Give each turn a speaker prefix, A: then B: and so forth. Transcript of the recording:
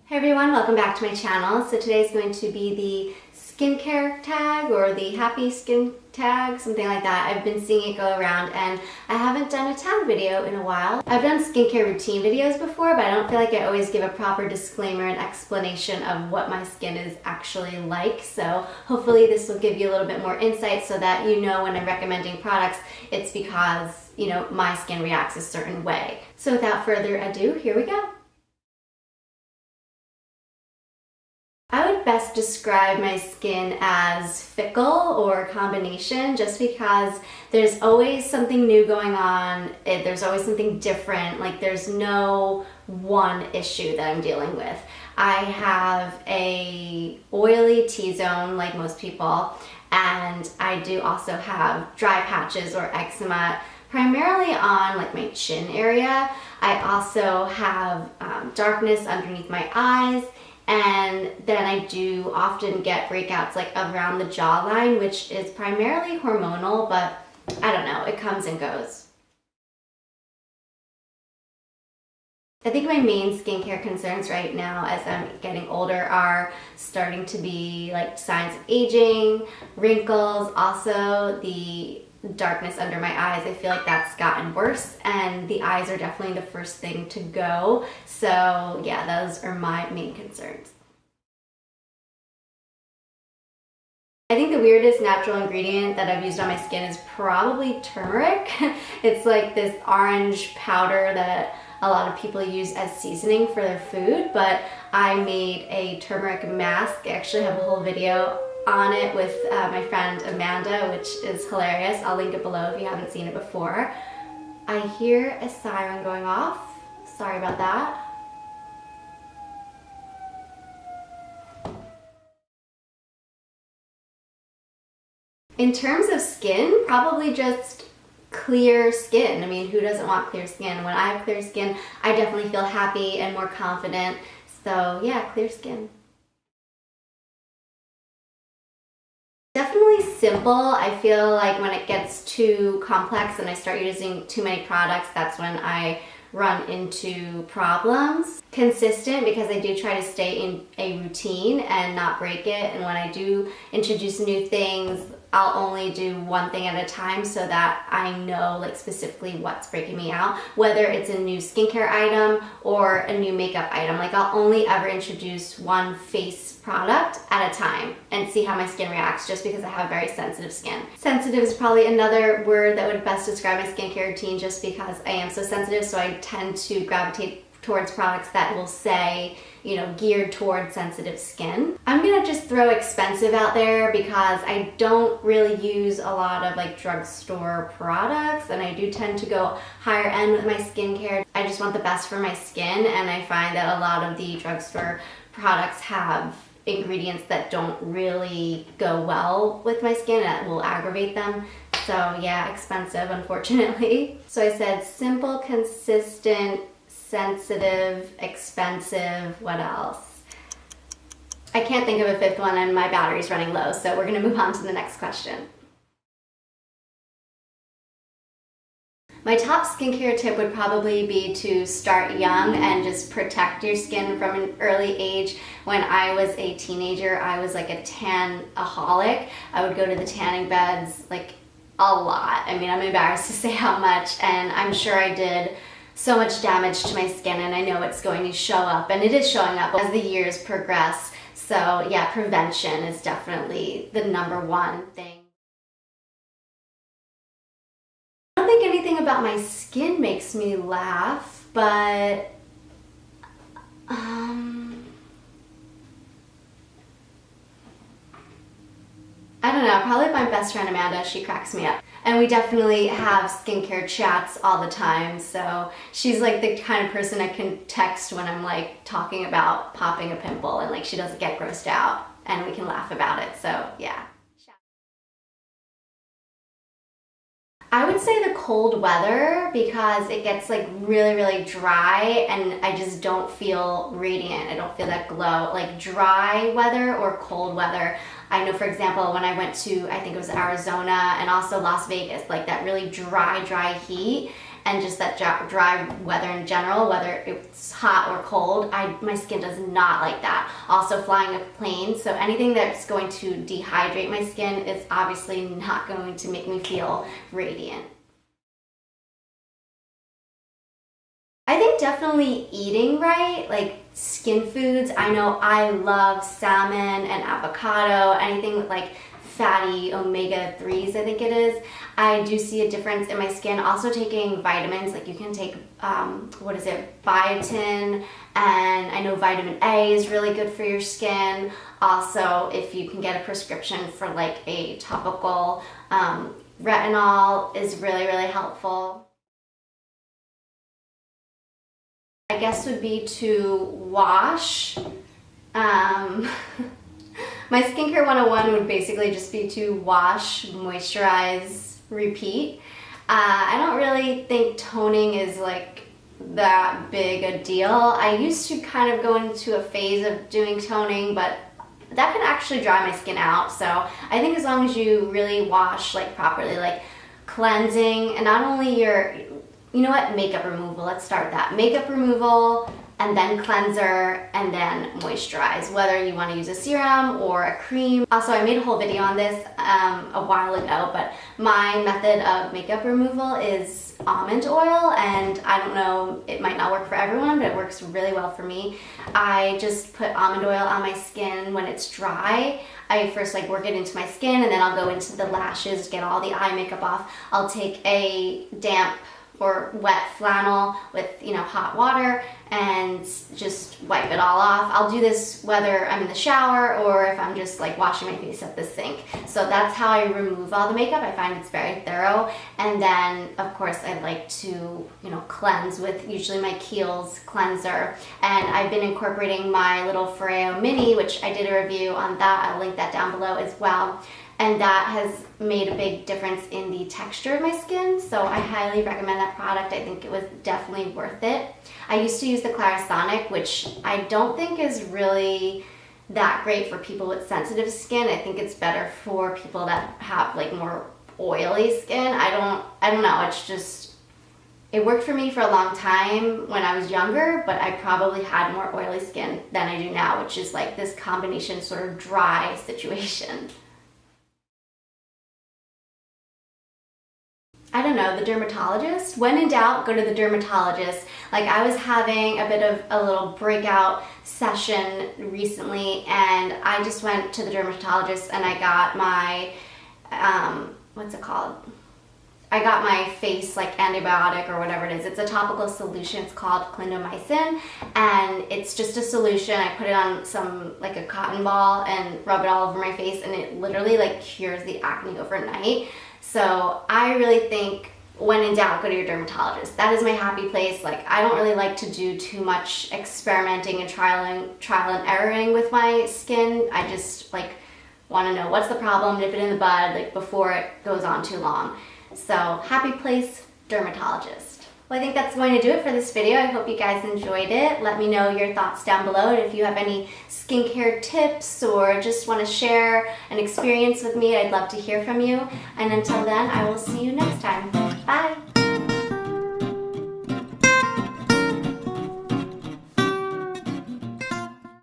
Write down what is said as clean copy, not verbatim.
A: Hey everyone, welcome back to my channel. So today's going to be the skincare tag or the happy skin tag, something like that. I've been seeing it go around and I haven't done a tag video in a while. I've done skincare routine videos before, but I don't feel like I always give a proper disclaimer and explanation of what my skin is actually like. So hopefully this will give you a little bit more insight so that you know when I'm recommending products, it's because, my skin reacts a certain way. So without further ado, here we go. I would best describe my skin as fickle or combination just because there's always something new going on. There's always something different. Like there's no one issue that I'm dealing with. I have a oily T-zone like most people, and I do also have dry patches or eczema primarily on like my chin area. I also have darkness underneath my eyes. And then I do often get breakouts like around the jawline, which is primarily hormonal, but I don't know, it comes and goes. I think my main skincare concerns right now as I'm getting older are starting to be like signs of aging, wrinkles, also the darkness under my eyes. I feel like that's gotten worse and the eyes are definitely the first thing to go. So yeah, those are my main concerns. I think the weirdest natural ingredient that I've used on my skin is probably turmeric. It's like this orange powder that a lot of people use as seasoning for their food, but I made a turmeric mask. I actually have a whole video on it with my friend Amanda, which is hilarious. I'll link it below if you haven't seen it before. I hear a siren going off. Sorry about that. In terms of skin, probably just clear skin. I mean, who doesn't want clear skin? When I have clear skin, I definitely feel happy and more confident. So yeah, clear skin. Definitely simple. I feel like when it gets too complex and I start using too many products, that's when I run into problems. Consistent, because I do try to stay in a routine and not break it. And when I do introduce new things, I'll only do one thing at a time so that I know like specifically what's breaking me out, whether it's a new skincare item or a new makeup item. Like I'll only ever introduce one face product at a time and see how my skin reacts, just because I have very sensitive skin. Sensitive is probably another word that would best describe my skincare routine, just because I am so sensitive, so I tend to gravitate towards products that will say, geared towards sensitive skin. I'm gonna just throw expensive out there because I don't really use a lot of like drugstore products, and I do tend to go higher end with my skincare. I just want the best for my skin, and I find that a lot of the drugstore products have ingredients that don't really go well with my skin and will aggravate them. So yeah, expensive, unfortunately. So I said simple, consistent, sensitive, expensive. What else? I can't think of a fifth one and my battery's running low, so we're gonna move on to the next question. My top skincare tip would probably be to start young and just protect your skin from an early age. When I was a teenager, I was like a tan-aholic. I would go to the tanning beds like a lot. I mean, I'm embarrassed to say how much, and I'm sure I did so much damage to my skin, and I know it's going to show up, and it is showing up as the years progress. So yeah, prevention is definitely the number one thing. I don't think anything about my skin makes me laugh, but I don't know, probably my best friend Amanda. She cracks me up. And we definitely have skincare chats all the time, so she's like the kind of person I can text when I'm like talking about popping a pimple, and like she doesn't get grossed out and we can laugh about it, so yeah. I would say the cold weather, because it gets like really, really dry and I just don't feel radiant. I don't feel that glow. Like dry weather or cold weather. I know, for example, when I went to, I think it was Arizona and also Las Vegas, like that really dry heat, and just that dry weather in general, whether it's hot or cold, my skin does not like that. Also flying a plane, so anything that's going to dehydrate my skin is obviously not going to make me feel radiant. I think definitely eating right, like skin foods. I know I love salmon and avocado, anything with like fatty omega-3s, I think it is. I do see a difference in my skin. Also taking vitamins, like you can take, biotin, and I know vitamin A is really good for your skin. Also, if you can get a prescription for like a topical retinol is really, really helpful. I guess would be to wash. My skincare 101 would basically just be to wash, moisturize, repeat. I don't really think toning is like that big a deal. I used to kind of go into a phase of doing toning, but that can actually dry my skin out. So I think as long as you really wash like properly, like cleansing, and not only your, you know what, makeup removal, let's start that. Makeup removal, and then cleanser, and then moisturize, whether you want to use a serum or a cream. Also, I made a whole video on this a while ago, but my method of makeup removal is almond oil, and I don't know, it might not work for everyone, but it works really well for me. I just put almond oil on my skin when it's dry. I first like work it into my skin, and then I'll go into the lashes, get all the eye makeup off. I'll take a damp or wet flannel with, you know, hot water and just wipe it all off. I'll do this whether I'm in the shower or if I'm just like washing my face at the sink. So that's how I remove all the makeup. I find it's very thorough. And then of course I like to, you know, cleanse with usually my Kiehl's cleanser. And I've been incorporating my little Foreo Mini, which I did a review on that. I'll link that down below as well. And that has made a big difference in the texture of my skin, so I highly recommend that product. I think it was definitely worth it. I used to use the Clarisonic, which I don't think is really that great for people with sensitive skin. I think it's better for people that have like more oily skin. I don't know, it's just, it worked for me for a long time when I was younger, but I probably had more oily skin than I do now, which is like this combination sort of dry situation. I don't know, the dermatologist? When in doubt, go to the dermatologist. Like I was having a bit of a little breakout session recently, and I just went to the dermatologist and I got my, what's it called? I got my face like antibiotic or whatever it is. It's a topical solution. It's called clindamycin, and it's just a solution. I put it on some, like a cotton ball and rub it all over my face, and it literally like cures the acne overnight. So I really think when in doubt, go to your dermatologist. That is my happy place. Like I don't really like to do too much experimenting and trial and erroring with my skin. I just like want to know what's the problem, nip it in the bud like before it goes on too long. So happy place, dermatologist. Well, I think that's going to do it for this video. I hope you guys enjoyed it. Let me know your thoughts down below, and if you have any skincare tips or just want to share an experience with me, I'd love to hear from you. And until then, I will see you next time.